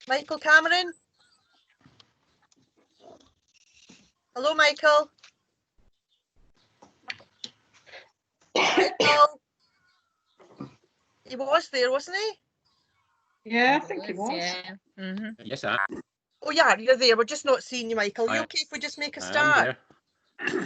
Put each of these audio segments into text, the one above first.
Michael Cameron? Hello, Michael. Michael? He was there, wasn't he? Yeah, I think he was. Yeah. Mm-hmm. Yes, I Oh, yeah, you're there. We're just not seeing you, Michael. You okay if we just make a start?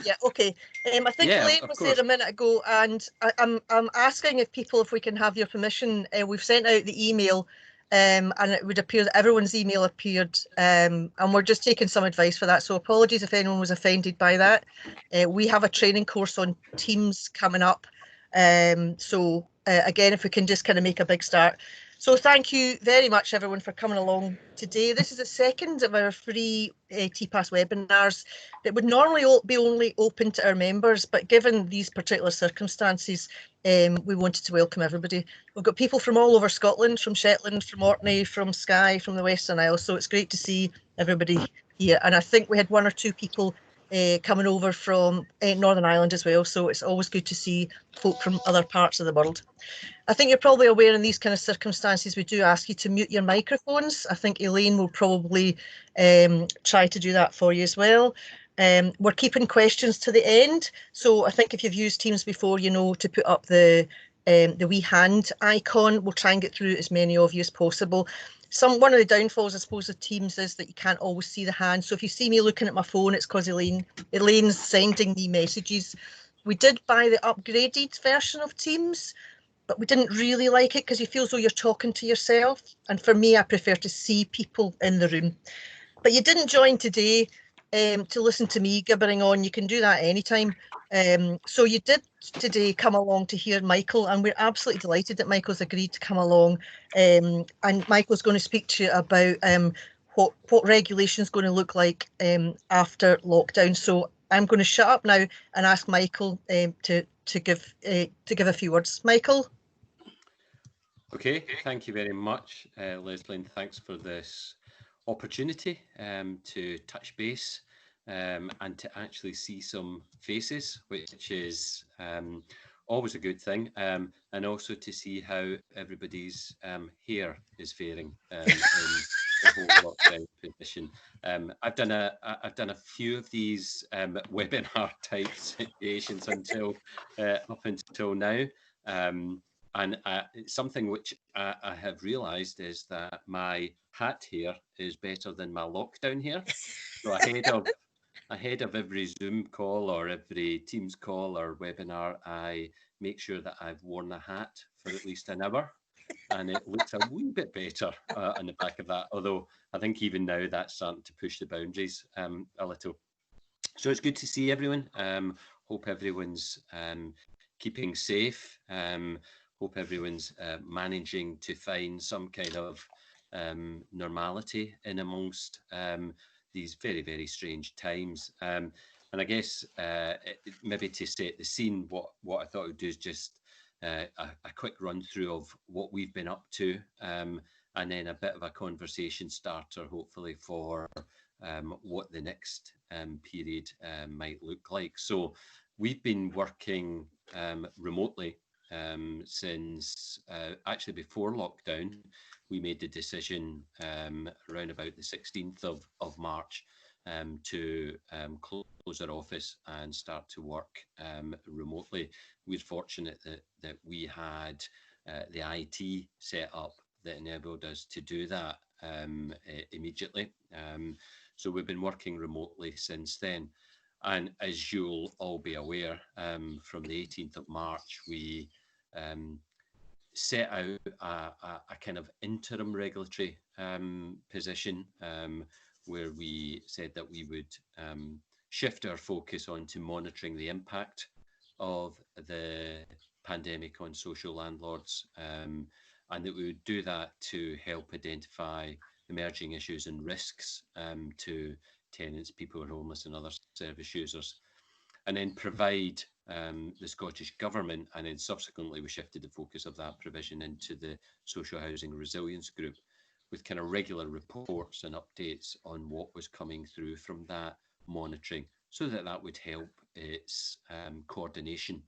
Yeah, okay. I think Elaine was there a minute ago, and I'm asking if we can have your permission. We've sent out the email, and it would appear that everyone's email appeared, and we're just taking some advice for that. So apologies if anyone was offended by that. We have a training course on Teams coming up, so again, if we can just kind of make a big start. So thank you very much, everyone, for coming along today. This is the second of our free TPAS webinars that would normally be only open to our members, but given these particular circumstances, we wanted to welcome everybody. We've got people from all over Scotland, from Shetland, from Orkney, from Skye, from the Western Isles, so it's great to see everybody here. And I think we had one or two people coming over from Northern Ireland as well, so it's always good to see folk from other parts of the world. I think you're probably aware in these kind of circumstances, we do ask you to mute your microphones. I think Elaine will probably try to do that for you as well. We're keeping questions to the end. So I think if you've used Teams before, you know to put up the wee hand icon. We'll try and get through as many of you as possible. One of the downfalls, I suppose, of Teams is that you can't always see the hand. So if you see me looking at my phone, it's because Elaine's sending me messages. We did buy the upgraded version of Teams, but we didn't really like it because you feel as though you're talking to yourself. And for me, I prefer to see people in the room. But you didn't join today to listen to me gibbering on. You can do that anytime. So you did today come along to hear Michael, and we're absolutely delighted that Michael's agreed to come along. And Michael's going to speak to you about what regulation is going to look like after lockdown. So I'm going to shut up now and ask Michael to give a few words. Michael. Okay, thank you very much, Leslie, and thanks for this opportunity to touch base and to actually see some faces, which is always a good thing, and also to see how everybody's hair is faring in the whole lockdown position. I've done a few of these webinar type situations up until now. And something which I have realised is that my hat hair is better than my lockdown hair. So ahead of every Zoom call or every Teams call or webinar, I make sure that I've worn a hat for at least an hour, and it looks a wee bit better on the back of that. Although I think even now that's starting to push the boundaries a little. So it's good to see everyone. Hope everyone's keeping safe. Hope everyone's managing to find some kind of normality in amongst these very, very strange times. And I guess maybe to set the scene, what I thought I would do is just a quick run through of what we've been up to, and then a bit of a conversation starter, hopefully, for what the next period might look like. So we've been working remotely since actually before lockdown. We made the decision around about the 16th of March to close our office and start to work remotely. We're fortunate that we had the IT set up that enabled us to do that immediately. So we've been working remotely since then. And as you'll all be aware, from the 18th of March, we set out a kind of interim regulatory position where we said that we would shift our focus onto monitoring the impact of the pandemic on social landlords, and that we would do that to help identify emerging issues and risks to tenants, people who are homeless and other service users, and then provide the Scottish Government, and then subsequently we shifted the focus of that provision into the Social Housing Resilience Group with kind of regular reports and updates on what was coming through from that monitoring, so that would help its coordination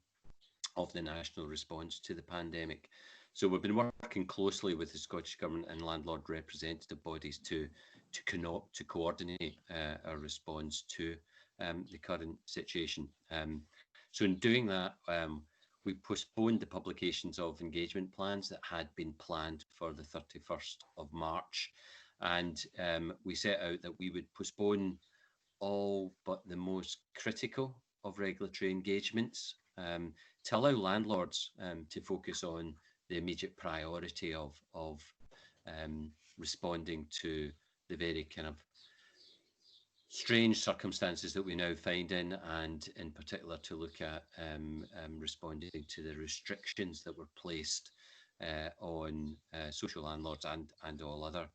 of the national response to the pandemic. So we've been working closely with the Scottish Government and landlord representative bodies to coordinate our response to the current situation. So in doing that, we postponed the publications of engagement plans that had been planned for the 31st of March. And we set out that we would postpone all but the most critical of regulatory engagements to allow landlords to focus on the immediate priority of responding to the very kind of strange circumstances that we now find in, and in particular to look at responding to the restrictions that were placed on social landlords and all other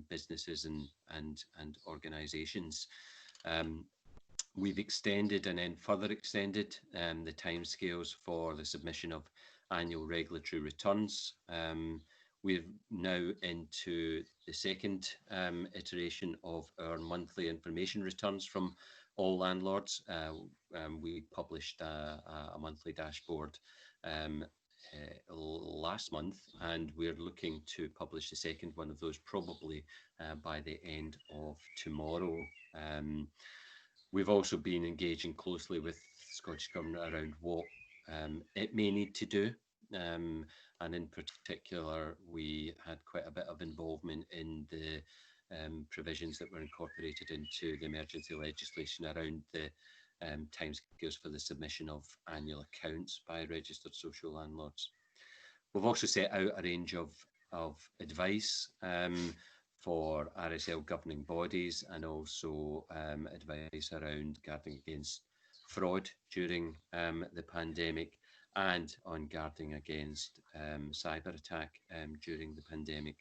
businesses and organisations. We've extended and then further extended the timescales for the submission of annual regulatory returns. We're now into the second iteration of our monthly information returns from all landlords. We published a monthly dashboard last month, and we're looking to publish the second one of those probably by the end of tomorrow. We've also been engaging closely with the Scottish Government around what it may need to do. And in particular, we had quite a bit of involvement in the provisions that were incorporated into the emergency legislation around the timescales for the submission of annual accounts by registered social landlords. We've also set out a range of advice for RSL governing bodies, and also advice around guarding against fraud during the pandemic, and on guarding against cyber attack during the pandemic.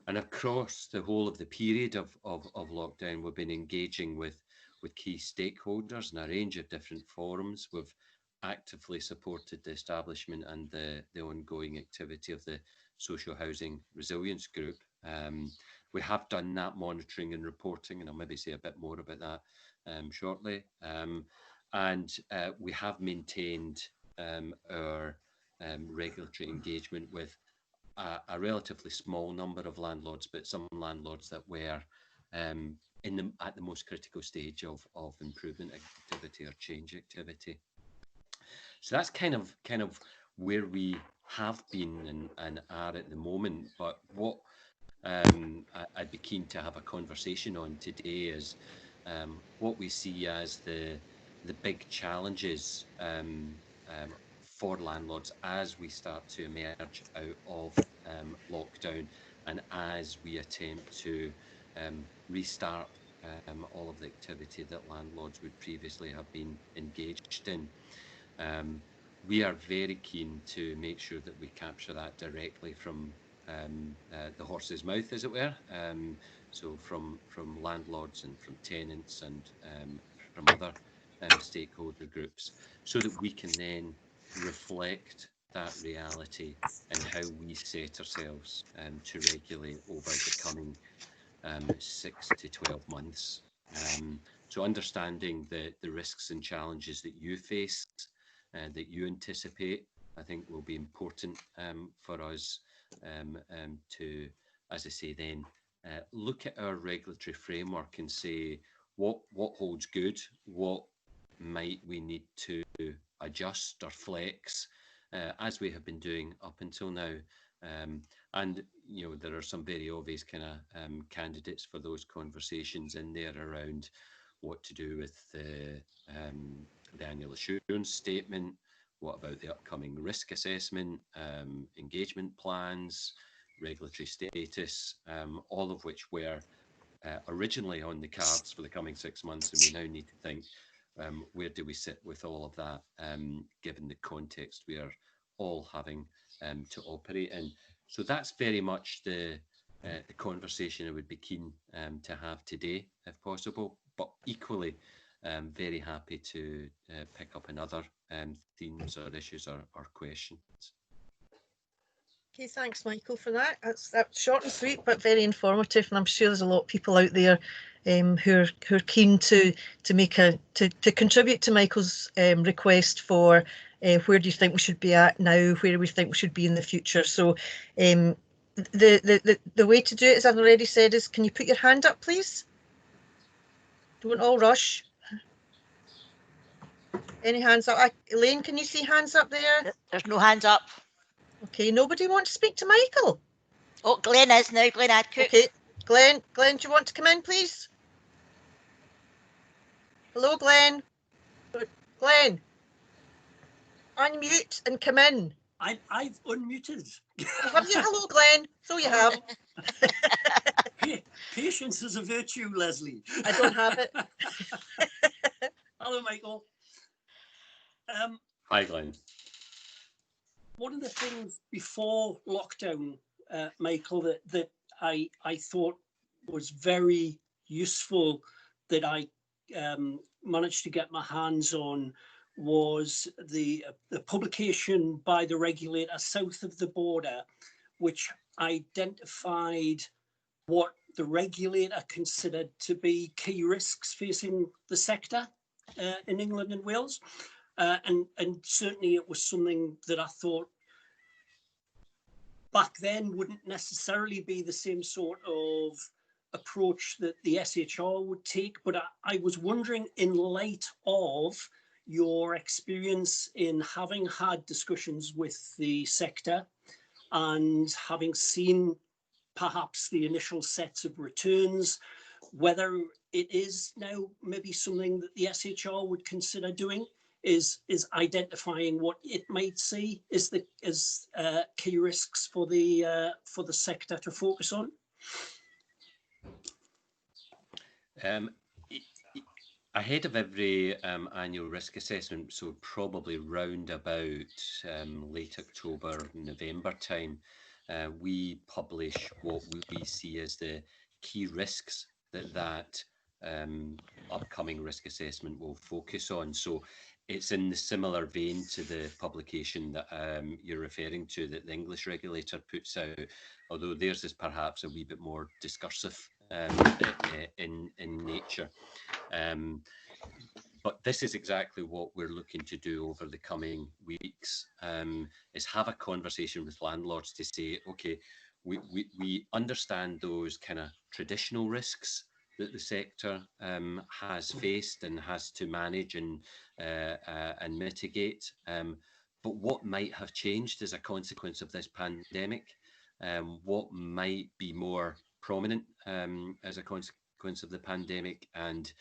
And across the whole of the period of lockdown, we've been engaging with key stakeholders in a range of different forums. We've actively supported the establishment and the ongoing activity of the Social Housing Resilience Group. We have done that monitoring and reporting, and I'll maybe say a bit more about that shortly. And we have maintained our regulatory engagement with a relatively small number of landlords, but some landlords that were at the most critical stage of improvement activity or change activity. So that's kind of where we have been and are at the moment. But what I'd be keen to have a conversation on today is what we see as the big challenges for landlords as we start to emerge out of lockdown, and as we attempt to restart all of the activity that landlords would previously have been engaged in. We are very keen to make sure that we capture that directly from the horse's mouth, as it were. So from landlords and from tenants and from other stakeholder groups, so that we can then reflect that reality and how we set ourselves to regulate over the coming 6 to 12 months. So understanding the risks and challenges that you face, that you anticipate, I think will be important for us to, as I say then, look at our regulatory framework and say what holds good, what might we need to adjust or flex, as we have been doing up until now. And you know, there are some very obvious kind of candidates for those conversations in there around what to do with the annual assurance statement, what about the upcoming risk assessment, engagement plans, regulatory status, all of which were originally on the cards for the coming 6 months, and we now need to think, where do we sit with all of that, given the context we are all having to operate in. So that's very much the conversation I would be keen to have today, if possible, but equally very happy to pick up on other themes or issues or questions. Okay, thanks, Michael, for that. That's short and sweet, but very informative, and I'm sure there's a lot of people out there who are keen to contribute to Michael's request for where do you think we should be at now, where do we think we should be in the future. So the way to do it, as I've already said, is can you put your hand up, please? Don't all rush. Any hands up? Elaine, can you see hands up there? There's no hands up. Okay, nobody wants to speak to Michael? Oh, Glenn is now, Glenn Adcock. Okay, Glenn, do you want to come in, please? Hello, Glenn. Glenn, unmute and come in. I've unmuted. Have you? Hello, Glenn. So you have. Patience is a virtue, Leslie. I don't have it. Hello, Michael. Hi, Glenn. One of the things before lockdown, Michael, that I thought was very useful that I managed to get my hands on was the publication by the regulator south of the border, which identified what the regulator considered to be key risks facing the sector in England and Wales. And certainly it was something that I thought back then wouldn't necessarily be the same sort of approach that the SHR would take. But I was wondering, in light of your experience in having had discussions with the sector and having seen perhaps the initial sets of returns, whether it is now maybe something that the SHR would consider doing, is identifying what it might see as key risks for the sector to focus on. Ahead of every annual risk assessment, so probably round about late October, November time, we publish what we see as the key risks that upcoming risk assessment will focus on. So it's in the similar vein to the publication that you're referring to, that the English regulator puts out, although theirs is perhaps a wee bit more discursive in nature. But this is exactly what we're looking to do over the coming weeks, is have a conversation with landlords to say, okay, we understand those kind of traditional risks that the sector has faced and has to manage and mitigate. But what might have changed as a consequence of this pandemic? What might be more prominent as a consequence of the pandemic, and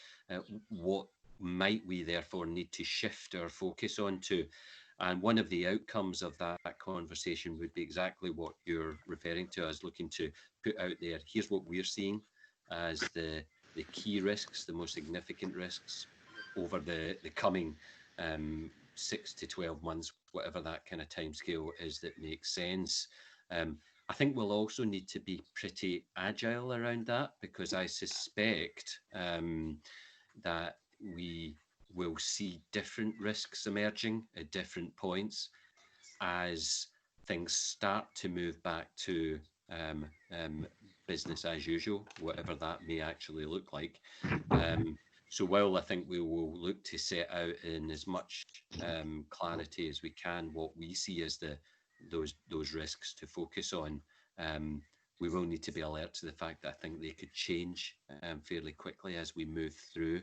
what might we therefore need to shift our focus onto? And one of the outcomes of that conversation would be exactly what you're referring to, as looking to put out there, here's what we're seeing as the key risks, the most significant risks over the coming 6 to 12 months, whatever that kind of timescale is that makes sense. I think we'll also need to be pretty agile around that, because I suspect that we will see different risks emerging at different points as things start to move back to business as usual, whatever that may actually look like. So while I think we will look to set out in as much clarity as we can what we see as those risks to focus on, we will need to be alert to the fact that I think they could change fairly quickly as we move through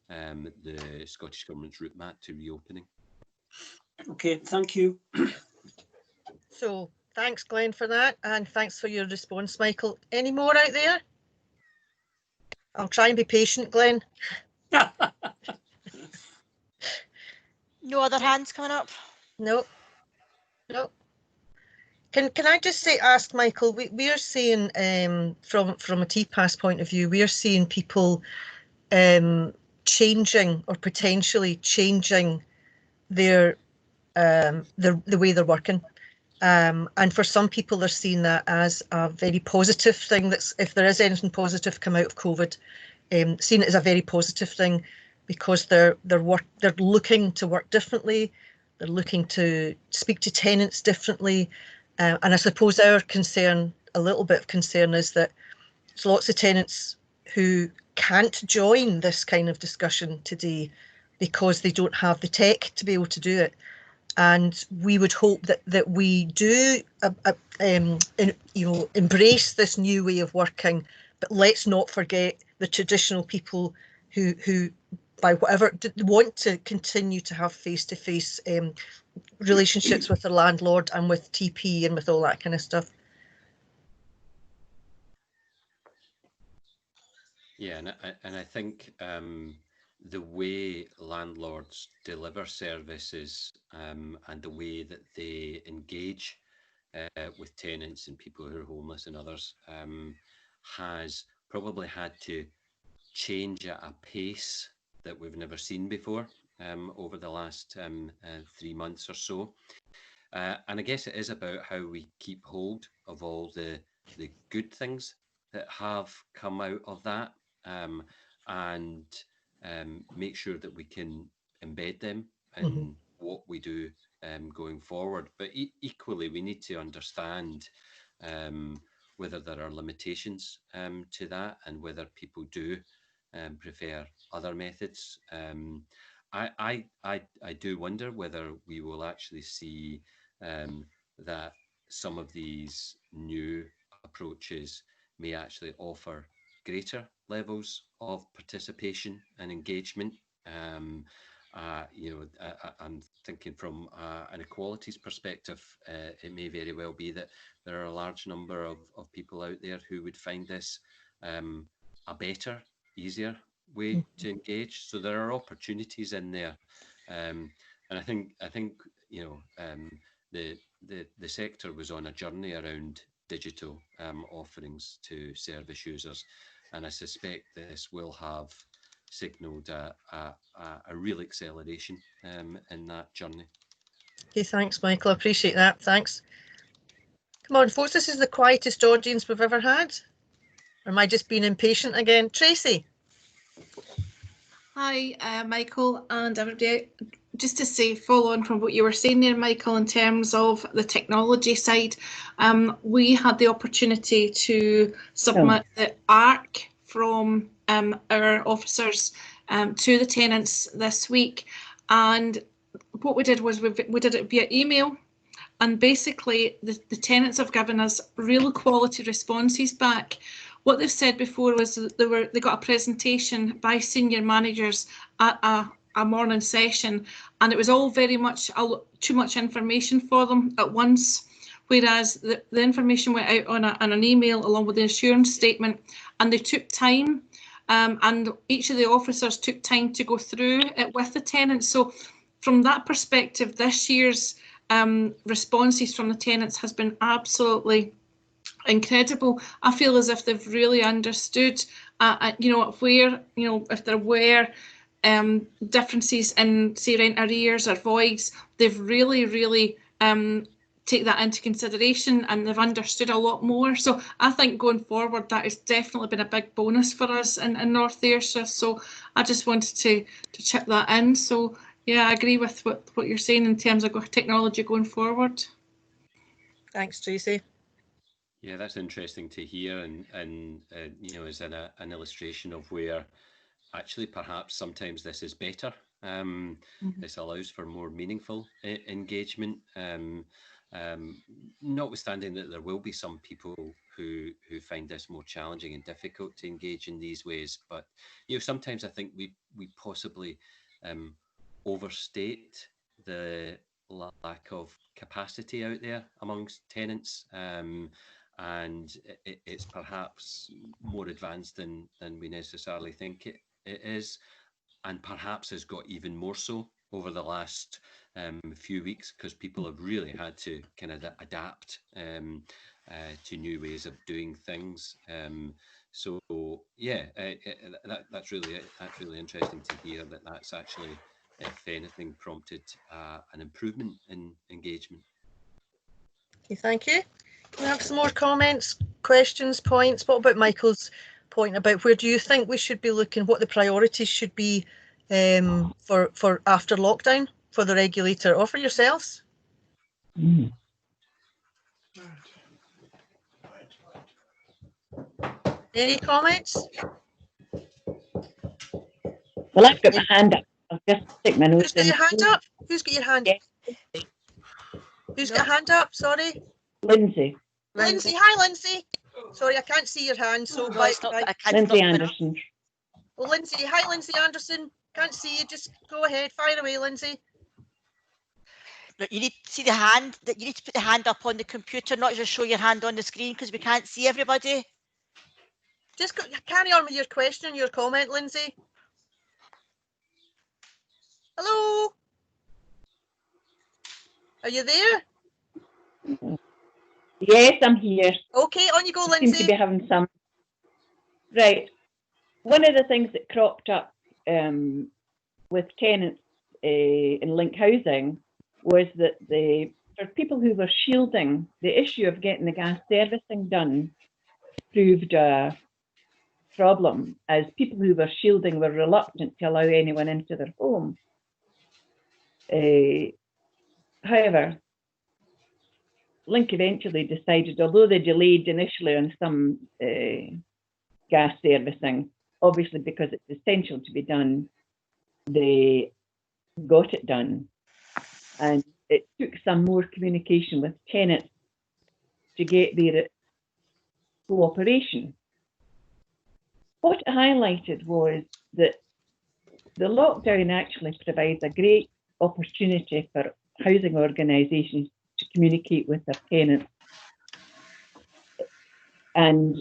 the Scottish Government's route map to reopening. Okay, thank you. So thanks, Glenn, for that, and thanks for your response, Michael. Any more out there? I'll try and be patient, Glenn. No other hands coming up? No. Can I just ask Michael, we are seeing from a TPAS point of view, we are seeing people changing or potentially changing their the way they're working. And for some people, they're seeing that as a very positive thing. That's, if there is anything positive come out of COVID, seeing it as a very positive thing, because they're looking to work differently, they're looking to speak to tenants differently, and I suppose our concern, a little bit of concern, is that there's lots of tenants who can't join this kind of discussion today because they don't have the tech to be able to do it. and we would hope that we do embrace this new way of working, but let's not forget the traditional people who by whatever want to continue to have face-to-face relationships with their landlord and with TP and with all that kind of stuff. Yeah, and I think the way landlords deliver services and the way that they engage with tenants and people who are homeless and others has probably had to change at a pace that we've never seen before over the last 3 months or so. And I guess it is about how we keep hold of all the good things that have come out of that and make sure that we can embed them in what we do going forward. But equally, we need to understand whether there are limitations to that and whether people do prefer other methods. I do wonder whether we will actually see that some of these new approaches may actually offer greater levels of participation and engagement. I'm thinking from an equalities perspective, it may very well be that there are a large number of people out there who would find this a better, easier way to engage. So there are opportunities in there, and I think the sector was on a journey around digital offerings to service users, and I suspect this will have signalled a real acceleration in that journey. Okay, thanks, Michael. I appreciate that. Thanks. Come on, folks, this is the quietest audience we've ever had. Or am I just being impatient again? Tracy. Hi, Michael and everybody. Just to say, follow on from what you were saying there, Michael, in terms of the technology side, we had the opportunity to submit the ARC from our officers to the tenants this week. And what we did was we did it via email. And basically, the tenants have given us real quality responses back. What they've said before was that they got a presentation by senior managers at a morning session, and it was all very much too much information for them at once. Whereas the information went out on an email along with the insurance statement, and they took time, and each of the officers took time to go through it with the tenants. So from that perspective, this year's responses from the tenants has been absolutely incredible. I feel as if they've really understood, if there were differences in, say, rent arrears or voids, they've really take that into consideration, and they've understood a lot more. So I think going forward, that has definitely been a big bonus for us in North Ayrshire. So I just wanted to chip that in. So yeah, I agree with what you're saying in terms of technology going forward. Thanks, Tracy. Yeah, that's interesting to hear, and is an illustration of where actually perhaps sometimes this is better. This allows for more meaningful engagement. Notwithstanding that there will be some people who find this more challenging and difficult to engage in these ways, but sometimes I think we possibly overstate the lack of capacity out there amongst tenants, and it's perhaps more advanced than we necessarily think it is, and perhaps has got even more so over the last few weeks, because people have really had to kind of adapt to new ways of doing things. So yeah, that's really interesting to hear that that's actually, if anything, prompted an improvement in engagement. Okay, thank you. Can we have some more comments, questions, points? What about Michael's point about where do you think we should be looking, what the priorities should be for after lockdown for the regulator or for yourselves? Any comments? Well, I've got my hand up. I'll just stick my nose Who's got your hand up? Who's got your hand? Yeah. Who's got a hand up? Sorry. Lindsay. Lindsay. Hi, Lindsay. Sorry, I can't see your hand. So, No, it's not, I can't Lindsay stop Anderson. Oh, Lindsay. Hi, Lindsay Anderson. Can't see you. Just go ahead. Fire away, Lindsay. Look, you need to see the hand. That you need to put the hand up on the computer, not just show your hand on the screen because we can't see everybody. Just carry on with your question and your comment, Lindsay. Hello. Are you there? Yes, I'm here. Okay, on you go, I Lindsay. seem to be having some. Right. One of the things that cropped up with tenants in link housing was that for people who were shielding, the issue of getting the gas servicing done proved a problem, as people who were shielding were reluctant to allow anyone into their home. However, Link eventually decided, although they delayed initially on some gas servicing, obviously because it's essential to be done, they got it done. And it took some more communication with tenants to get their cooperation. What it highlighted was that the lockdown actually provides a great opportunity for housing organisations to communicate with their tenants. And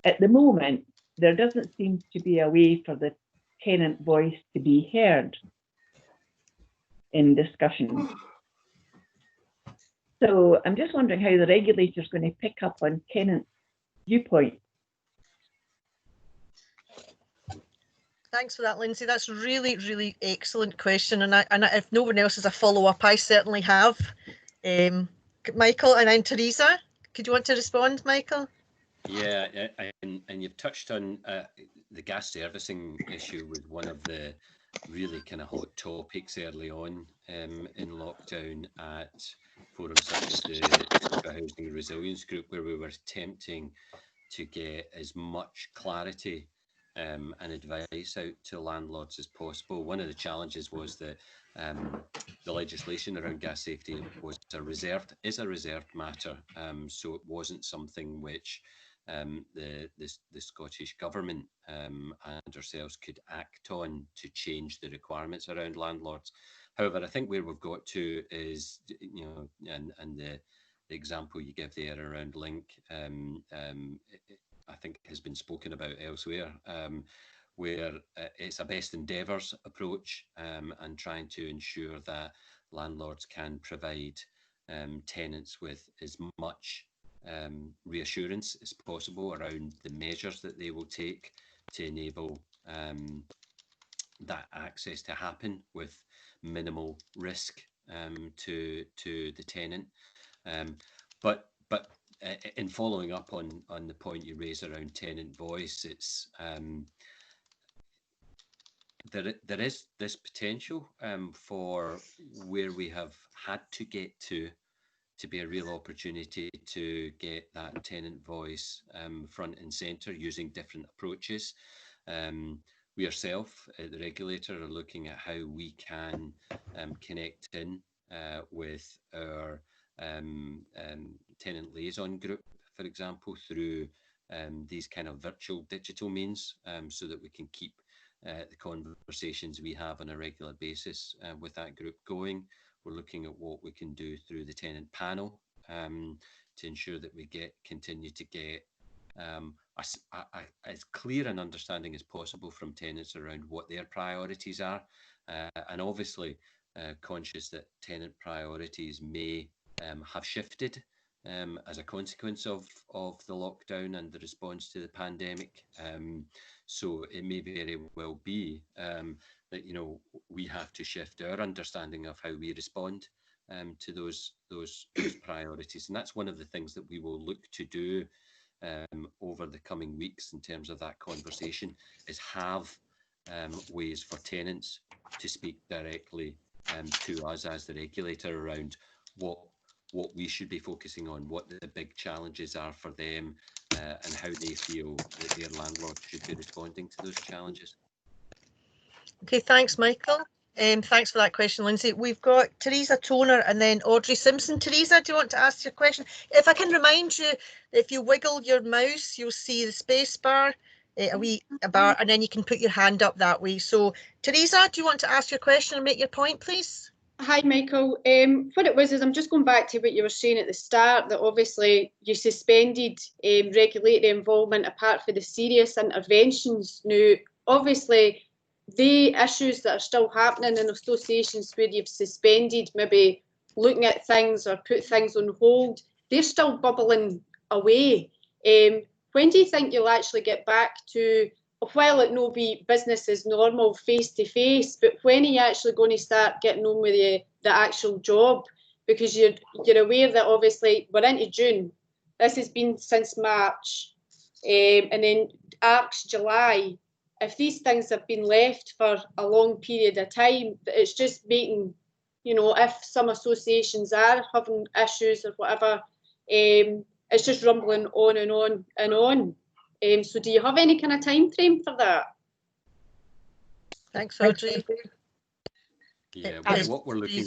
at the moment, there doesn't seem to be a way for the tenant voice to be heard in discussions. So I'm just wondering how the regulator is going to pick up on tenant viewpoints. Thanks for that, Lindsay. That's really, really excellent question. And if no one else has a follow-up, I certainly have. Michael and then Teresa, could you want to respond, Michael? Yeah, and you've touched on the gas servicing issue with one of the really kind of hot topics early on in lockdown at forums such as the Housing Resilience Group, where we were attempting to get as much clarity and advice out to landlords as possible. One of the challenges was that the legislation around gas safety is a reserved matter, so it wasn't something which the Scottish Government and ourselves could act on to change the requirements around landlords. However, I think where we've got to is, and the example you give there around Link, I think has been spoken about elsewhere, where it's a best endeavours approach and trying to ensure that landlords can provide tenants with as much reassurance as possible around the measures that they will take to enable that access to happen with minimal risk to the tenant. But in following up on the point you raised around tenant voice, it's there is this potential for where we have had to get to be a real opportunity to get that tenant voice front and centre using different approaches. We ourselves, the regulator, are looking at how we can connect in with our tenant liaison group, for example, through these kind of virtual digital means, so that we can keep the conversations we have on a regular basis with that group going. We're looking at what we can do through the tenant panel to ensure that we continue to get as clear an understanding as possible from tenants around what their priorities are, and obviously conscious that tenant priorities may have shifted as a consequence of the lockdown and the response to the pandemic. So it may very well be that we have to shift our understanding of how we respond to those priorities, and that's one of the things that we will look to do over the coming weeks in terms of that conversation, is have ways for tenants to speak directly to us as the regulator around what we should be focusing on, what the big challenges are for them, and how they feel that their landlord should be responding to those challenges. Okay, thanks, Michael. Thanks for that question, Lindsay. We've got Teresa Toner and then Audrey Simpson. Teresa, do you want to ask your question? If I can remind you, if you wiggle your mouse, you'll see the space bar, a bar, and then you can put your hand up that way. So, Teresa, do you want to ask your question and make your point, please? Hi, Michael. What it was is I'm just going back to what you were saying at the start, that obviously you suspended regulatory involvement apart from the serious interventions. Now, obviously, the issues that are still happening in associations where you've suspended, maybe looking at things or put things on hold, they're still bubbling away. When do you think you'll actually get back to, while it no be business as normal face to face, but when are you actually going to start getting on with the actual job? Because you're aware that obviously we're into June. This has been since March, and then ARC's July. If these things have been left for a long period of time, it's just making, you know, if some associations are having issues or whatever, it's just rumbling on and on and on. So do you have any kind of time frame for that? Thanks, Audrey. Yeah, what we're looking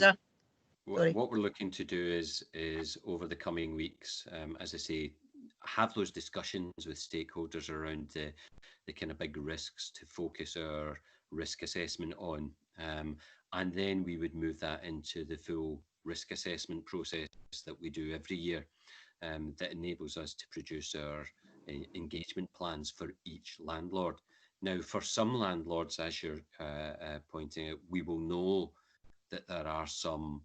to do is over the coming weeks, as I say, have those discussions with stakeholders around the kind of big risks to focus our risk assessment on, and then we would move that into the full risk assessment process that we do every year, that enables us to produce our engagement plans for each landlord. Now, for some landlords, as you're pointing out, we will know that there are some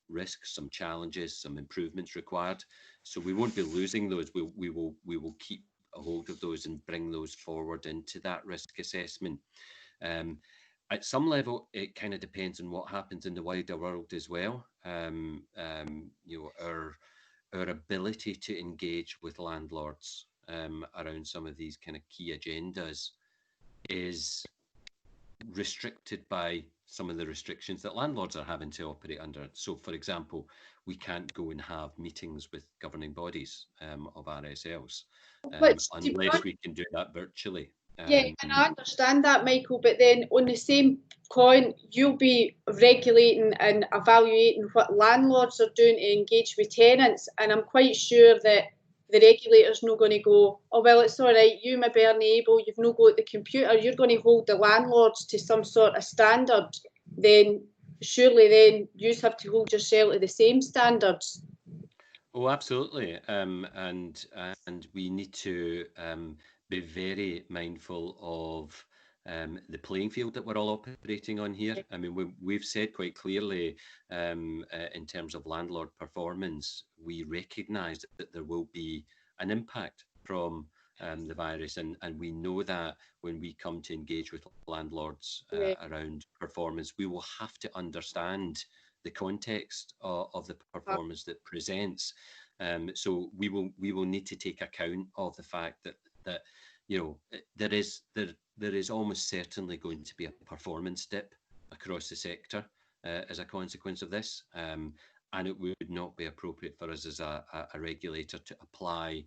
risks, some challenges, some improvements required. So we won't be losing those. We will keep a hold of those and bring those forward into that risk assessment. At some level, it kind of depends on what happens in the wider world as well. You know, our ability to engage with landlords around some of these kind of key agendas is restricted by some of the restrictions that landlords are having to operate under. So, for example, we can't go and have meetings with governing bodies of RSLs unless we can do that virtually. Yeah, and I understand that, Michael, but then on the same coin, you'll be regulating and evaluating what landlords are doing to engage with tenants, and I'm quite sure that the regulator's not going to go, oh, well, it's all right, you maybe aren't able, you've no got the computer, you're going to hold the landlords to some sort of standard, then surely then you have to hold yourself to the same standards. Oh, absolutely. And we need to be very mindful of the playing field that we're all operating on here. I mean, we've said quite clearly in terms of landlord performance, we recognise that there will be an impact from the virus, and we know that when we come to engage with landlords around performance, we will have to understand the context of the performance that presents. So we will need to take account of the fact that you know there is almost certainly going to be a performance dip across the sector as a consequence of this, and it would not be appropriate for us as a regulator to apply,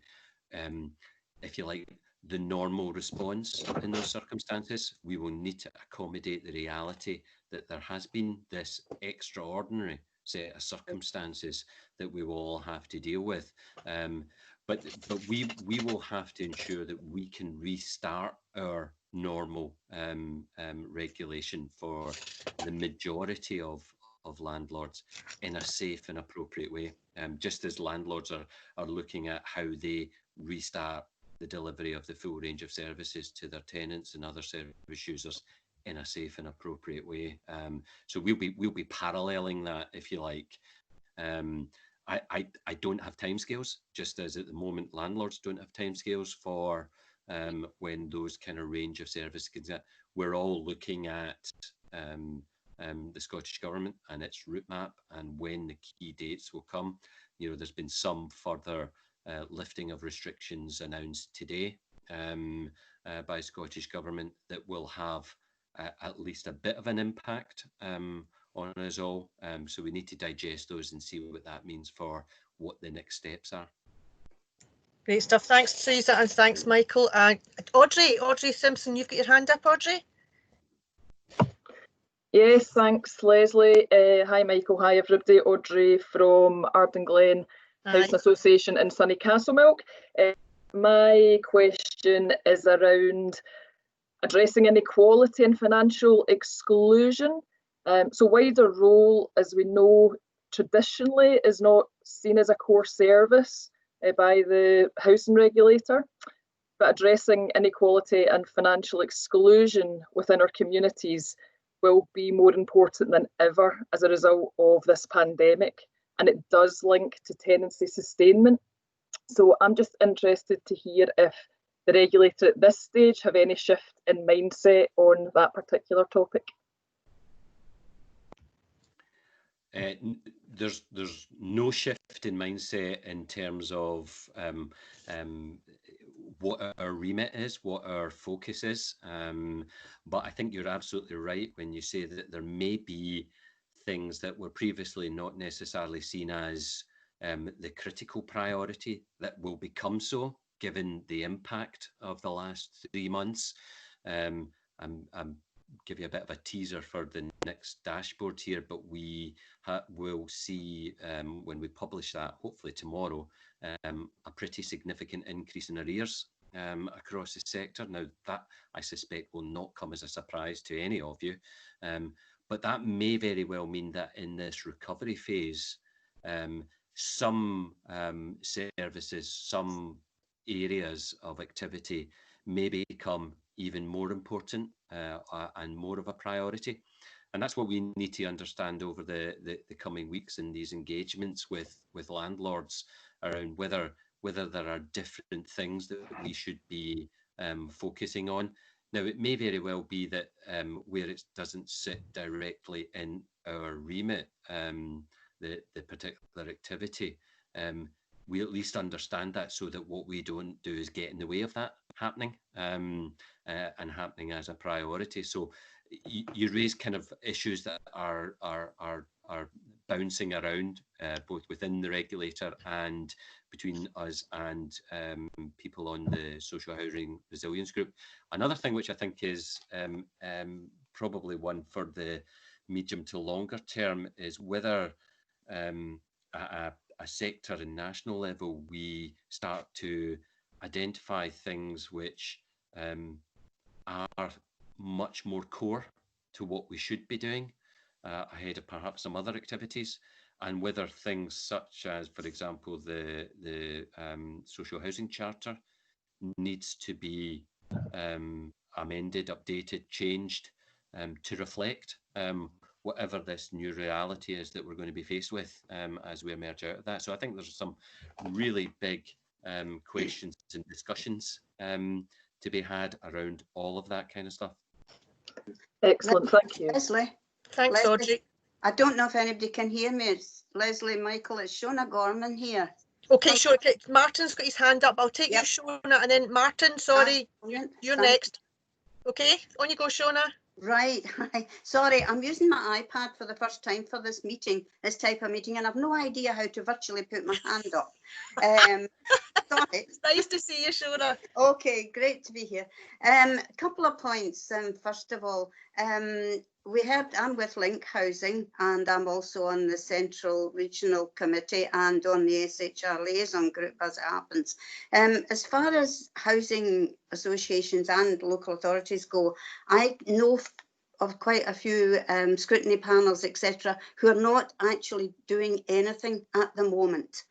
if you like, the normal response in those circumstances. We will need to accommodate the reality that there has been this extraordinary set of circumstances that we will all have to deal with. But we will have to ensure that we can restart our normal regulation for the majority of landlords in a safe and appropriate way. Just as landlords are looking at how they restart the delivery of the full range of services to their tenants and other service users in a safe and appropriate way. So we'll be paralleling that, if you like. I don't have timescales, just as at the moment landlords don't have timescales for when those kind of range of services get. We're all looking at the Scottish Government and its route map and when the key dates will come. You know, there's been some further lifting of restrictions announced today by Scottish Government that will have at least a bit of an impact on us all. So we need to digest those and see what that means for what the next steps are. Great stuff. Thanks, Teresa, and thanks, Michael. Audrey Simpson, you've got your hand up, Audrey? Yes, thanks, Leslie. Hi, Michael. Hi, everybody. Audrey from Arden Glen Housing Association in sunny Castlemilk. My question is around addressing inequality and financial exclusion. So wider role, as we know, traditionally is not seen as a core service by the housing regulator, but addressing inequality and financial exclusion within our communities will be more important than ever as a result of this pandemic, and it does link to tenancy sustainment. So I'm just interested to hear if the regulator at this stage have any shift in mindset on that particular topic. There's no shift in mindset in terms of what our remit is, what our focus is. But I think you're absolutely right when you say that there may be things that were previously not necessarily seen as the critical priority that will become so, given the impact of the last 3 months. I'm give you a bit of a teaser for the next dashboard here, but we will see when we publish that, hopefully tomorrow, a pretty significant increase in arrears across the sector. Now, that I suspect will not come as a surprise to any of you, but that may very well mean that in this recovery phase, some services, some areas of activity may become even more important and more of a priority. And that's what we need to understand over the coming weeks in these engagements with landlords around whether there are different things that we should be focusing on. Now, it may very well be that where it doesn't sit directly in our remit, the particular activity, we at least understand that, so that what we don't do is get in the way of that happening and happening as a priority. So you raise kind of issues that are bouncing around both within the regulator and between us and people on the Social Housing Resilience Group. Another thing which I think is probably one for the medium to longer term is whether a sector and national level we start to identify things which are much more core to what we should be doing ahead of perhaps some other activities, and whether things such as, for example, the Social Housing Charter needs to be amended, updated, changed to reflect whatever this new reality is that we're going to be faced with as we emerge out of that. So I think there's some really big questions and discussions to be had around all of that kind of stuff. Excellent, thank you. Leslie. Thanks, Audrey. I don't know if anybody can hear me. It's Leslie, Michael, it's Shona Gorman here. Okay, Shona, Martin's got his hand up. I'll take you, Shona, and then Martin, sorry, you're next. Okay, on you go, Shona. Right. Sorry, I'm using my iPad for the first time for this meeting, this type of meeting, and I've no idea how to virtually put my hand up. Sorry. It's nice to see you, Shona. Okay, great to be here. A couple of points. First of all, we heard I'm with Link Housing, and I'm also on the Central Regional Committee and on the SHR Liaison Group, as it happens. As far as housing associations and local authorities go, I know of quite a few scrutiny panels, etc., who are not actually doing anything at the moment.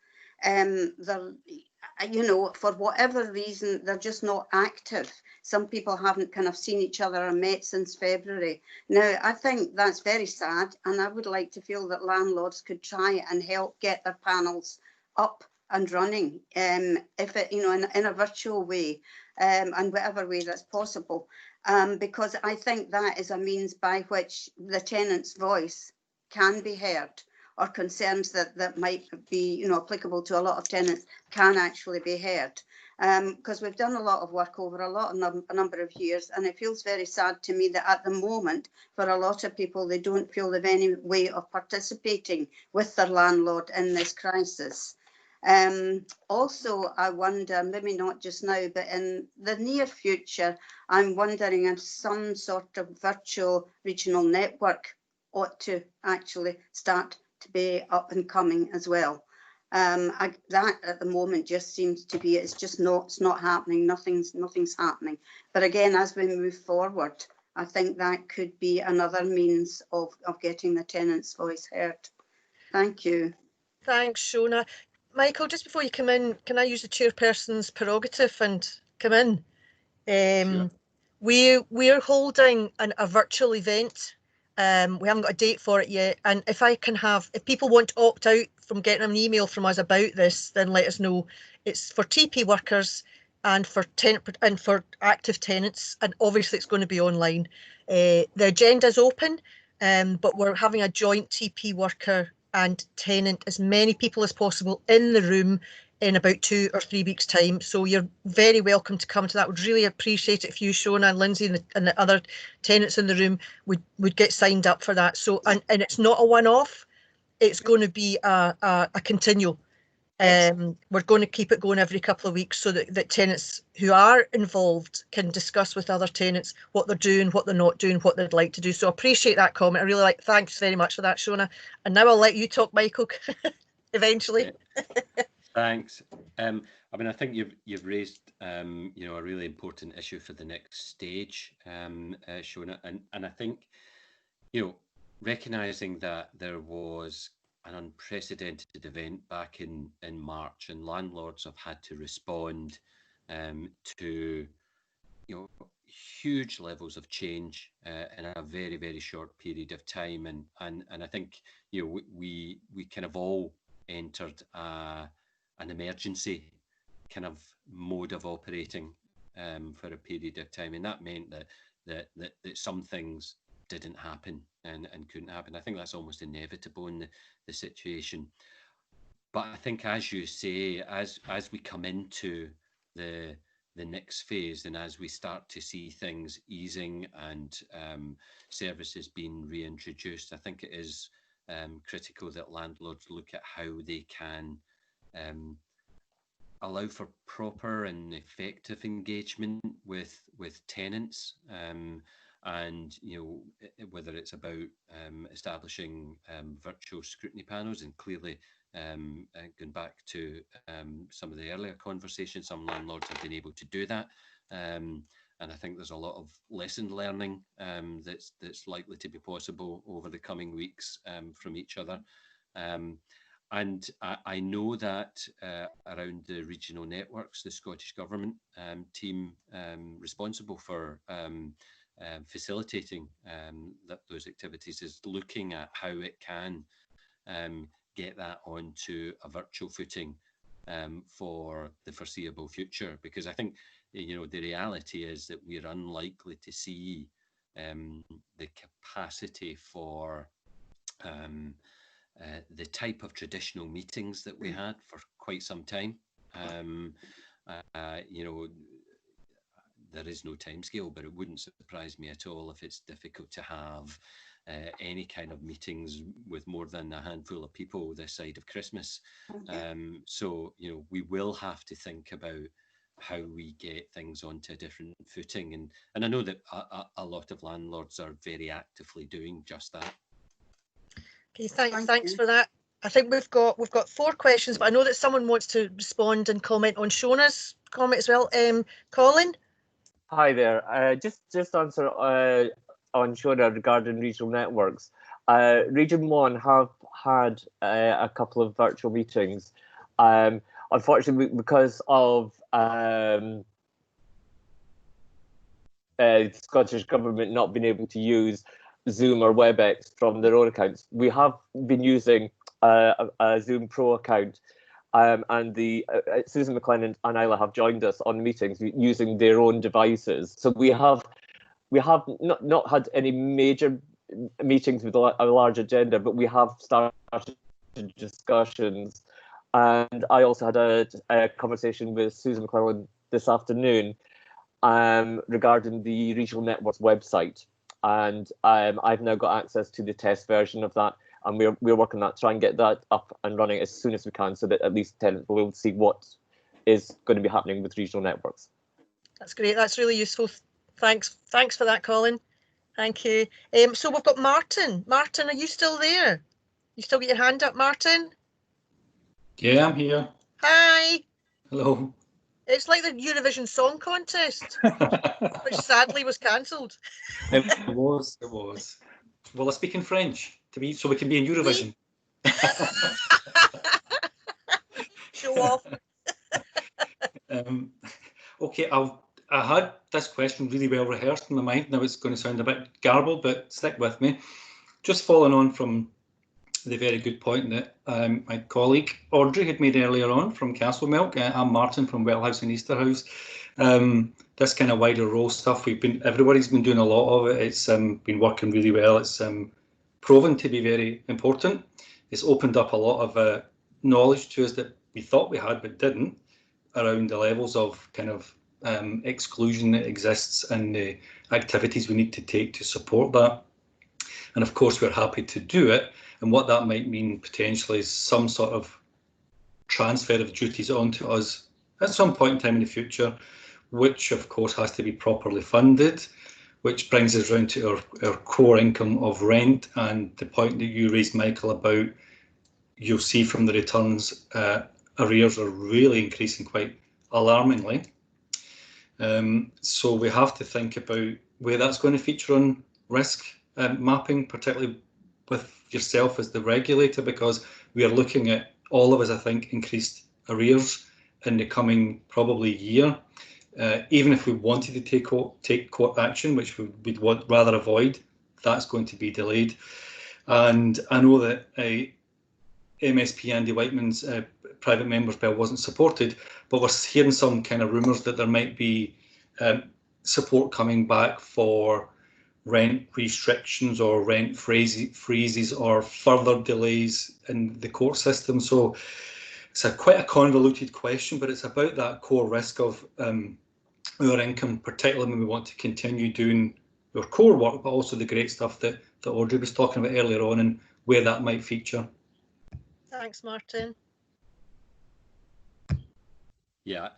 You know, for whatever reason, they're just not active. Some people haven't kind of seen each other or met since February. Now, I think that's very sad, and I would like to feel that landlords could try and help get their panels up and running, if it, you know, in a virtual way, and whatever way that's possible, because I think that is a means by which the tenant's voice can be heard, or concerns that might be, you know, applicable to a lot of tenants can actually be heard. Because we've done a lot of work over a number of years, and it feels very sad to me that at the moment, for a lot of people, they don't feel they've any way of participating with their landlord in this crisis. Also, I wonder, maybe not just now, but in the near future, I'm wondering if some sort of virtual regional network ought to actually start to be up and coming as well. That at the moment just seems to be, it's not happening, nothing's happening. But again, as we move forward, I think that could be another means of getting the tenants' voice heard. Thank you. Thanks, Shona. Michael, just before you come in, can I use the chairperson's prerogative and come in? Sure. We're holding a virtual event. We haven't got a date for it yet. And if people want to opt out from getting an email from us about this, then let us know. It's for TP workers and for active tenants, and obviously it's going to be online. The agenda is open, but we're having a joint TP worker and tenant, as many people as possible in the room in about 2 or 3 weeks' time. So you're very welcome to come to that. Would really appreciate it if you, Shona and Lindsay, and the other tenants in the room would get signed up for that. So and it's not a one-off. It's going to be a continual. We're going to keep it going every couple of weeks so that tenants who are involved can discuss with other tenants what they're doing, what they're not doing, what they'd like to do. So I appreciate that comment. I really thanks very much for that, Shona. And now I'll let you talk, Michael, eventually. Thanks. I mean, I think you've raised a really important issue for the next stage, Shona, and I think recognising that there was an unprecedented event back in March, and landlords have had to respond to huge levels of change in a very, very short period of time, and I think we kind of all entered an emergency kind of mode of operating for a period of time, and that meant that some things didn't happen and couldn't happen. I think that's almost inevitable in the situation. But I think, as you say, as we come into the next phase, and as we start to see things easing and services being reintroduced, I think it is critical that landlords look at how they can allow for proper and effective engagement with tenants, and whether it's about establishing virtual scrutiny panels, and clearly going back to some of the earlier conversations, some landlords have been able to do that, and I think there's a lot of lesson learning that's likely to be possible over the coming weeks from each other. And I know that around the regional networks, the Scottish Government team responsible for facilitating those activities is looking at how it can get that onto a virtual footing for the foreseeable future, because I think the reality is that we're unlikely to see the capacity for the type of traditional meetings that we had for quite some time. There is no timescale, but it wouldn't surprise me at all if it's difficult to have any kind of meetings with more than a handful of people this side of Christmas. So we will have to think about how we get things onto a different footing, and I know that a lot of landlords are very actively doing just that. Okay, thanks for that. I think we've got 4 questions, but I know that someone wants to respond and comment on Shona's comment as well. Colin? Hi there. Just answer on Shona regarding regional networks. Region 1 have had a couple of virtual meetings. Unfortunately, because of the Scottish Government not being able to use Zoom or WebEx from their own accounts, we have been using a Zoom Pro account, and Susan McLennan and Isla have joined us on meetings using their own devices. So we have not had any major meetings with a large agenda, but we have started discussions. And I also had a conversation with Susan McLennan this afternoon regarding the Regional Networks website. And I've now got access to the test version of that. and we're working on that, try and get that up and running as soon as we can, so that at least tenants will see what is going to be happening with regional networks. That's great. That's really useful. Thanks for that, Colin. Thank you. So we've got Martin. Martin, are you still there? You still get your hand up, Martin? Yeah, I'm here. Hi. Hello. It's like the Eurovision Song Contest, which sadly was cancelled. It was. Well, I speak in French so we can be in Eurovision. Show off. Okay, I had this question really well rehearsed in my mind. Now it's going to sound a bit garbled, but stick with me. Just following on from the very good point that my colleague Audrey had made earlier on from Castlemilk. I'm Martin from Wellhouse and Easterhouse. This kind of wider role stuff, everybody's been doing a lot of it. It's been working really well. It's proven to be very important. It's opened up a lot of knowledge to us that we thought we had but didn't, around the levels of kind of exclusion that exists and the activities we need to take to support that. And of course, we're happy to do it. And what that might mean potentially is some sort of transfer of duties onto us at some point in time in the future, which of course has to be properly funded, which brings us round to our core income of rent, and the point that you raised, Michael, about you'll see from the returns, arrears are really increasing quite alarmingly. So we have to think about where that's going to feature on risk mapping, particularly with yourself as the regulator, because we are looking at, all of us, I think, increased arrears in the coming probably year. Even if we wanted to take court action, which we'd rather avoid, that's going to be delayed. And I know that MSP Andy Whiteman's private members bill wasn't supported, but we're hearing some kind of rumours that there might be support coming back for rent restrictions or rent freezes or further delays in the court system. So it's quite a convoluted question, but it's about that core risk of our income, particularly when we want to continue doing our core work, but also the great stuff that Audrey was talking about earlier on, and where that might feature. Thanks, Martin. Yeah,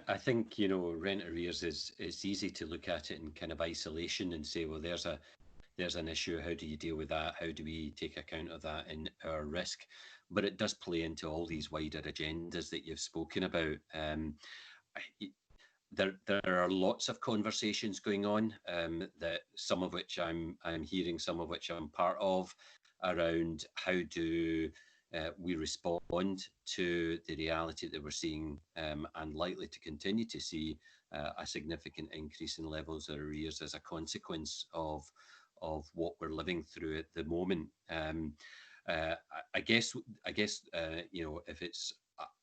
I think, rent arrears it's easy to look at it in kind of isolation and say, well, there's an issue. How do you deal with that? How do we take account of that in our risk? But it does play into all these wider agendas that you've spoken about. There are lots of conversations going on, that some of which I'm hearing, some of which I'm part of, around how do we respond to the reality that we're seeing and likely to continue to see a significant increase in levels of arrears as a consequence of what we're living through at the moment. I guess if it's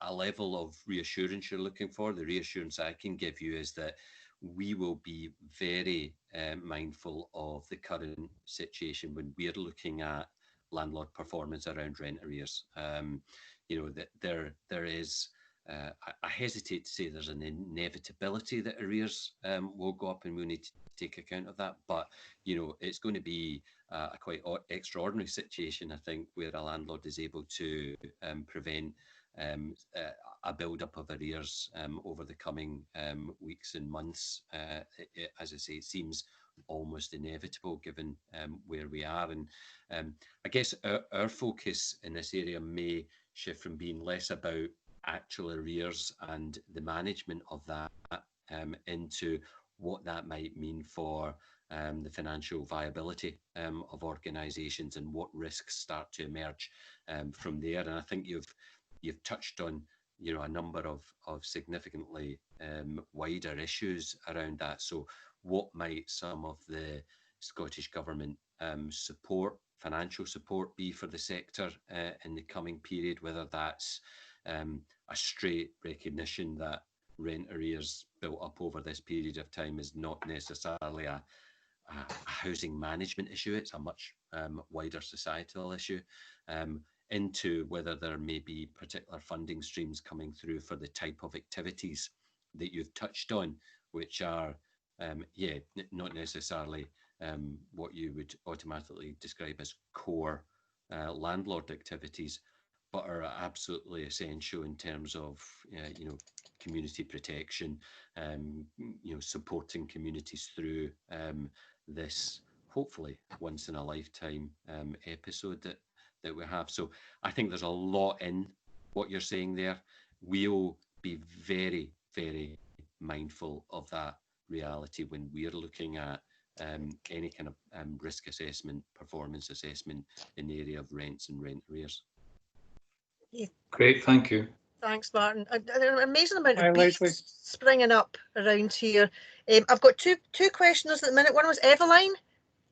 a level of reassurance you're looking for, the reassurance I can give you is that we will be very mindful of the current situation when we're looking at landlord performance around rent arrears. That there is, I hesitate to say there's an inevitability that arrears will go up, and we'll need to take account of that. But it's going to be a quite extraordinary situation, I think, where a landlord is able to prevent a build-up of arrears over the coming weeks and months. As I say, it seems almost inevitable given where we are. And I guess our focus in this area may shift from being less about actual arrears and the management of that into what that might mean for the financial viability of organisations and what risks start to emerge from there. And I think you've touched on a number of significantly wider issues around that. So what might some of the Scottish Government financial support be for the sector in the coming period, whether that's a straight recognition that rent arrears built up over this period of time is not necessarily a housing management issue, it's a much wider societal issue, into whether there may be particular funding streams coming through for the type of activities that you've touched on, which are not necessarily what you would automatically describe as core landlord activities, but are absolutely essential in terms of community protection, supporting communities through this hopefully once in a lifetime episode that we have. So I think there's a lot in what you're saying there. We'll be very, very mindful of that reality when we're looking at any kind of risk assessment, performance assessment in the area of rents and rent arrears. Yeah. Great, thank you. Thanks, Martin. An amazing amount of bees springing up around here. I've got two questioners at the minute. One was Eveline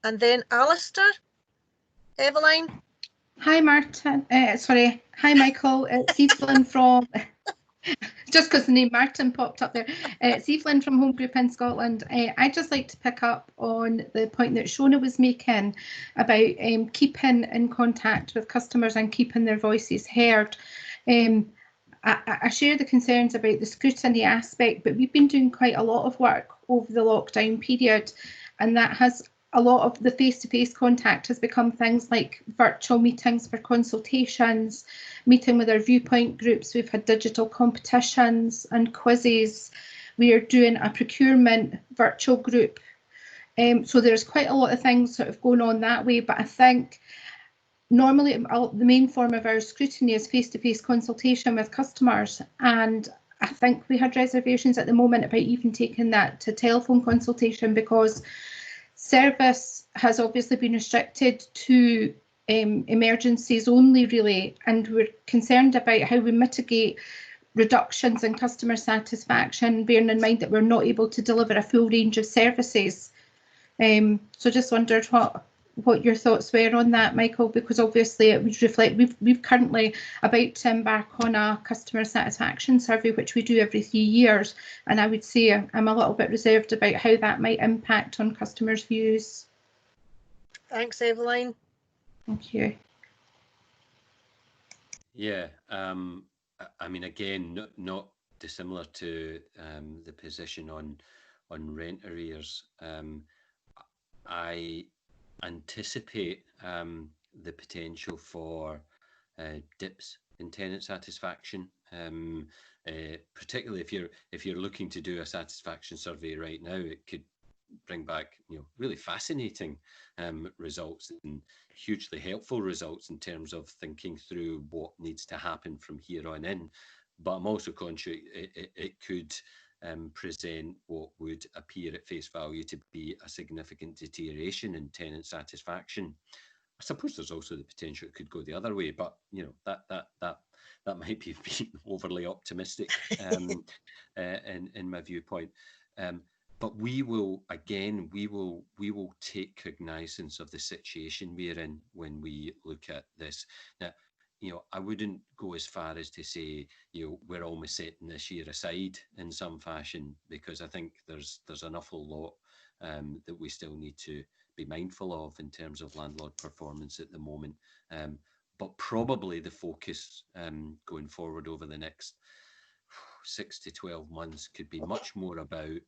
and then Alistair. Eveline. Hi, Martin. Sorry. Hi, Michael. It's Evelyn from... Just because the name Martin popped up there. It's Evelyn from Home Group in Scotland. I'd just like to pick up on the point that Shona was making about keeping in contact with customers and keeping their voices heard. I share the concerns about the scrutiny aspect, but we've been doing quite a lot of work over the lockdown period, and that has a lot of the face-to-face contact has become things like virtual meetings for consultations, meeting with our viewpoint groups. We've had digital competitions and quizzes. We are doing a procurement virtual group. So there's quite a lot of things sort of going on that way, but I think normally the main form of our scrutiny is face-to-face consultation with customers, and I think we had reservations at the moment about even taking that to telephone consultation, because service has obviously been restricted to emergencies only, really, and we're concerned about how we mitigate reductions in customer satisfaction, bearing in mind that we're not able to deliver a full range of services. So just wondered what your thoughts were on that, Michael, because obviously it would reflect, we've currently about to embark on a customer satisfaction survey, which we do every 3 years, and I would say I'm a little bit reserved about how that might impact on customers' views. Thanks, Eveline. Thank you. Yeah, I mean, again, not dissimilar to the position on rent arrears. I anticipate the potential for dips in tenant satisfaction, particularly if you're looking to do a satisfaction survey right now. It could bring back really fascinating results and hugely helpful results in terms of thinking through what needs to happen from here on in. But I'm also conscious it could present what would appear at face value to be a significant deterioration in tenant satisfaction. I suppose there's also the potential it could go the other way, but that might be being overly optimistic in my viewpoint. But we will take cognizance of the situation we're in when we look at this. Now, I wouldn't go as far as to say, we're almost setting this year aside in some fashion, because I think there's an awful lot that we still need to be mindful of in terms of landlord performance at the moment. But probably the focus going forward over the next 6 to 12 months could be much more about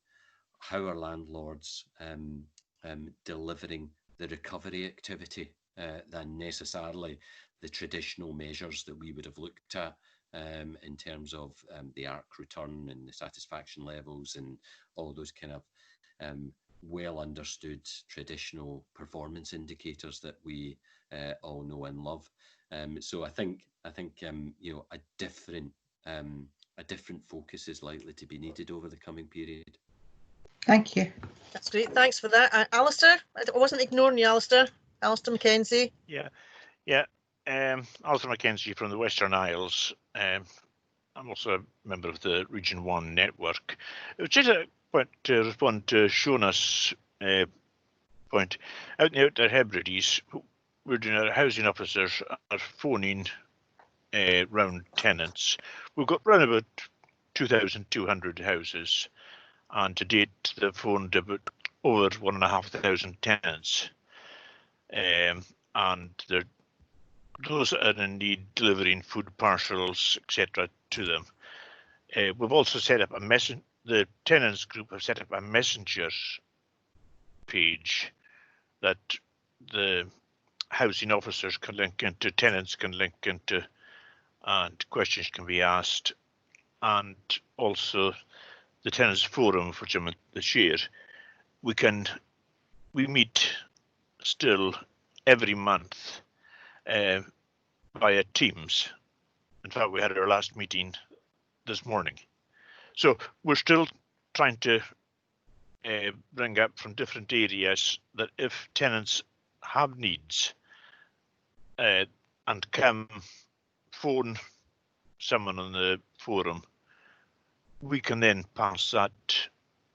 how are landlords delivering the recovery activity than necessarily the traditional measures that we would have looked at in terms of the ARC return and the satisfaction levels and all those kind of well understood traditional performance indicators that we all know and love. So I think a different focus is likely to be needed over the coming period. Thank you. That's great. Thanks for that. Alistair, I wasn't ignoring you, Alistair. Alistair Mackenzie. Yeah. Alistair Mackenzie from the Western Isles. I'm also a member of the Region 1 network. It was just a point to respond to Shona's point. Out in the Outdoor Hebrides, we're doing our housing officers are phoning round tenants. We've got round about 2,200 houses, and to date they've phoned about over 1,500 tenants, and those are in need delivering food parcels, etc. to them. We've also set up the tenants group have set up a messenger page that the housing officers can link into, tenants can link into, and questions can be asked. And also the tenants forum, which I'm the chair, we meet still every month via Teams. In fact, we had our last meeting this morning. So we're still trying to bring up from different areas that if tenants have needs and can phone someone on the forum, we can then pass that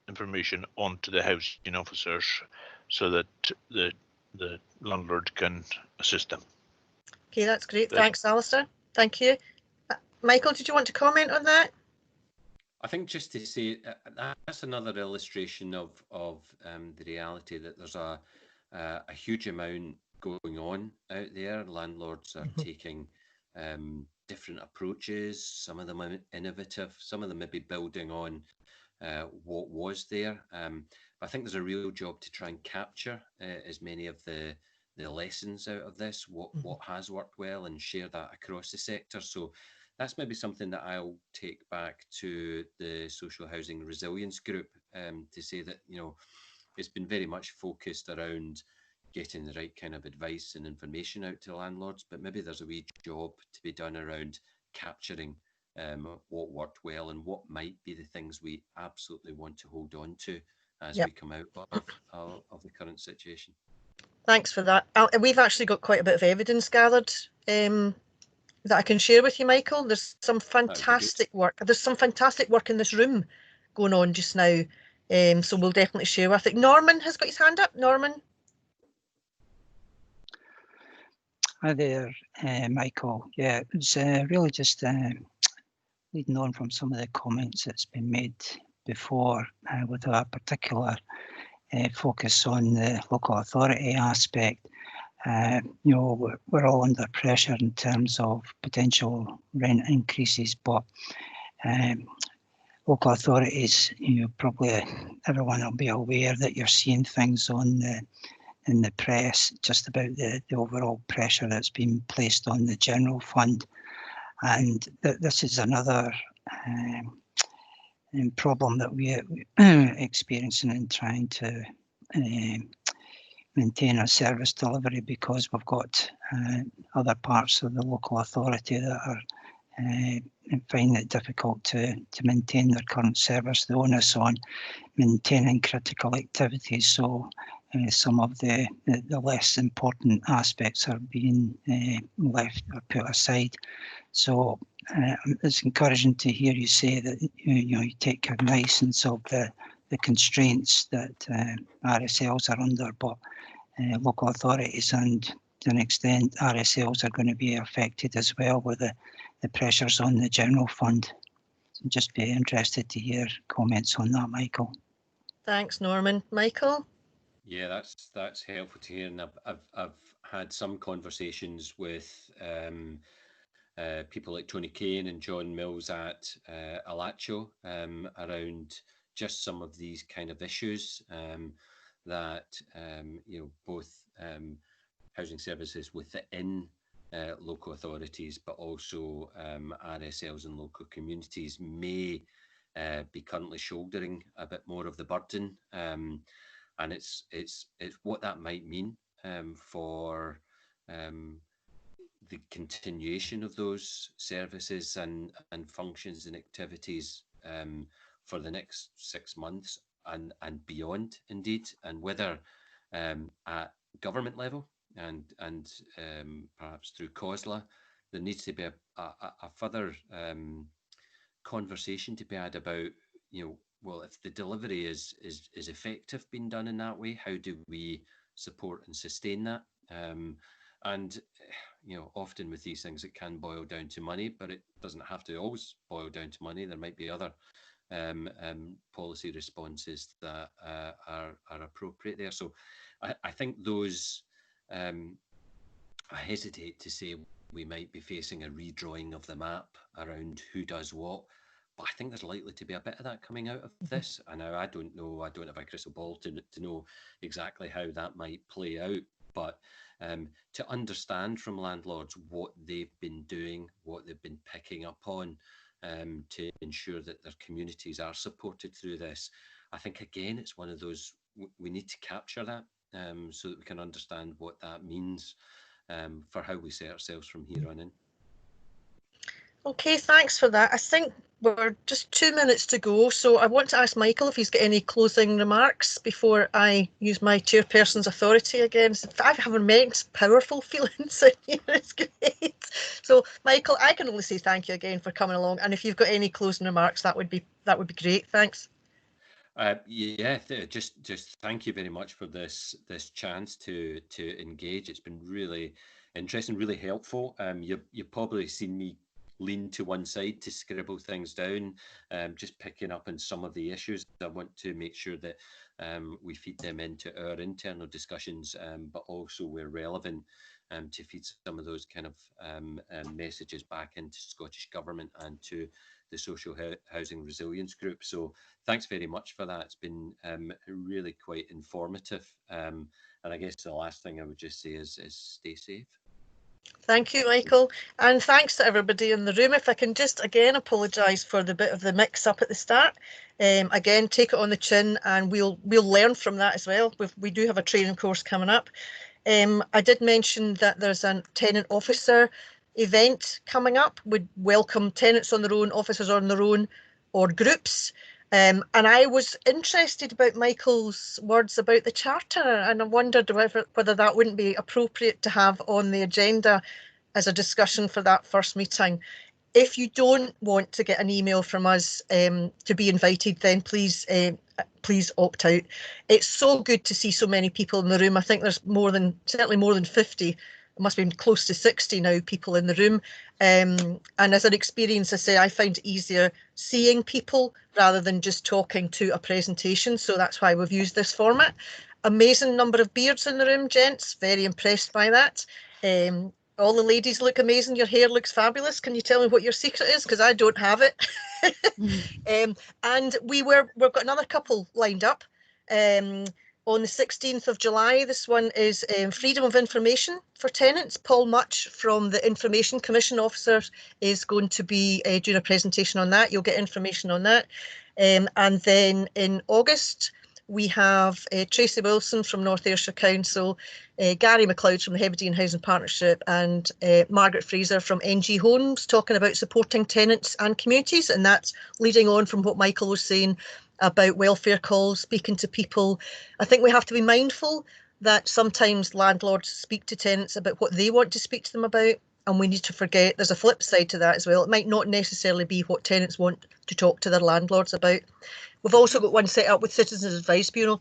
information on to the housing officers so that the landlord can assist them. Okay, that's great. Thanks, Alistair. Thank you. Michael, did you want to comment on that? I think just to say that's another illustration of the reality that there's a huge amount going on out there. Landlords are taking different approaches. Some of them are innovative. Some of them may be building on what was there. I think there's a real job to try and capture as many of the lessons out of this, what has worked well, and share that across the sector. So that's maybe something that I'll take back to the Social Housing Resilience Group to say that, you know, it's been very much focused around getting the right kind of advice and information out to landlords, but maybe there's a wee job to be done around capturing what worked well and what might be the things we absolutely want to hold on to as we come out of the current situation. Thanks for that. We've actually got quite a bit of evidence gathered that I can share with you, Michael. There's some fantastic work. There's some fantastic work in this room going on just now. So we'll definitely share. I think Norman has got his hand up. Norman. Hi there, Michael. Yeah, it's really just leading on from some of the comments that's been made before with a particular focus on the local authority aspect. You know, we're all under pressure in terms of potential rent increases, but local authorities, you know, probably everyone will be aware that you're seeing things on in the press just about the overall pressure that's been placed on the general fund, and this is another problem that we're experiencing in trying to maintain our service delivery, because we've got other parts of the local authority that are finding it difficult to maintain their current service. The onus on maintaining critical activities, so some of the less important aspects are being left or put aside. So it's encouraging to hear you say that you take cognizance of the constraints that RSLs are under, but local authorities and to an extent RSLs are going to be affected as well with the pressures on the general fund. So just be interested to hear comments on that, Michael. Thanks, Norman. Michael? Yeah, that's helpful to hear, and I've had some conversations with people like Tony Kane and John Mills at Alacho around just some of these kind of issues that you know, both housing services within local authorities, but also RSLs and local communities may be currently shouldering a bit more of the burden, and it's what that might mean for the continuation of those services and functions and activities for the next 6 months and beyond, indeed, and whether at government level and perhaps through COSLA, there needs to be a further conversation to be had about, you know, well, if the delivery is effective being done in that way, how do we support and sustain that? And you know, often with these things, it can boil down to money, but it doesn't have to always boil down to money. There might be other policy responses that are appropriate there. So I think those, I hesitate to say we might be facing a redrawing of the map around who does what, but I think there's likely to be a bit of that coming out of this. And now I don't know, I don't have a crystal ball to know exactly how that might play out, but to understand from landlords what they've been doing, what they've been picking up on, to ensure that their communities are supported through this. I think, again, it's one of those, we need to capture that so that we can understand what that means for how we set ourselves from here on in. Okay, thanks for that. I think we're just 2 minutes to go, so I want to ask Michael if he's got any closing remarks before I use my chairperson's authority again. I have immense powerful feelings in here, it's great. So Michael, I can only say thank you again for coming along, and if you've got any closing remarks, that would be great. Thanks. Yeah, just thank you very much for this chance to engage. It's been really interesting, really helpful. You've probably seen me lean to one side to scribble things down, just picking up on some of the issues. I want to make sure that we feed them into our internal discussions, but also where relevant, to feed some of those kind of messages back into Scottish Government and to the Social Housing Resilience Group. So thanks very much for that. It's been really quite informative. And I guess the last thing I would just say is stay safe. Thank you, Michael, and thanks to everybody in the room. If I can just again apologise for the bit of the mix-up at the start. Again, take it on the chin, and we'll learn from that as well. We do have a training course coming up. I did mention that there's a tenant officer event coming up. We'd welcome tenants on their own, officers on their own, or groups. And I was interested about Michael's words about the Charter, and I wondered whether that wouldn't be appropriate to have on the agenda as a discussion for that first meeting. If you don't want to get an email from us to be invited, then please opt out. It's so good to see so many people in the room. I think there's certainly more than 50. It must be close to 60 now people in the room. And as an experience, I say I find it easier seeing people rather than just talking to a presentation. So that's why we've used this format. Amazing number of beards in the room, gents. Very impressed by that. All the ladies look amazing. Your hair looks fabulous. Can you tell me what your secret is? Because I don't have it. And we've got another couple lined up. On the 16th of July, this one is freedom of information for tenants. Paul Much from the Information Commission Officer is going to be doing a presentation on that. You'll get information on that. And then in August, we have Tracy Wilson from North Ayrshire Council, Gary McLeod from the Hebridean Housing Partnership, and Margaret Fraser from NG Homes talking about supporting tenants and communities. And that's leading on from what Michael was saying about welfare calls, speaking to people. I think we have to be mindful that sometimes landlords speak to tenants about what they want to speak to them about, and we need to forget there's a flip side to that as well. It might not necessarily be what tenants want to talk to their landlords about. We've also got one set up with Citizens Advice Bureau,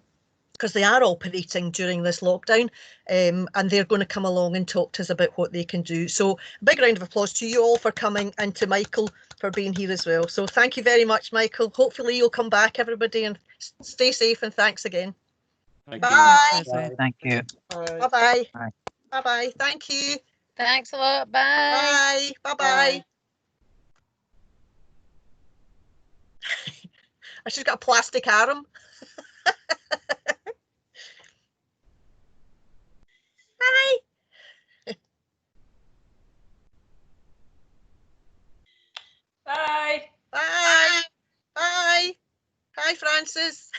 because they are operating during this lockdown, and they're going to come along and talk to us about what they can do. So a big round of applause to you all for coming, and to Michael for being here as well. So thank you very much, Michael. Hopefully you'll come back, everybody, and stay safe, and thanks again. Bye. Thank you. Bye-bye. Bye-bye. Thank you. Thanks a lot. Bye. Bye. Bye-bye. I should have got a plastic arm. Bye. Bye. Bye. Bye. Hi, Francis.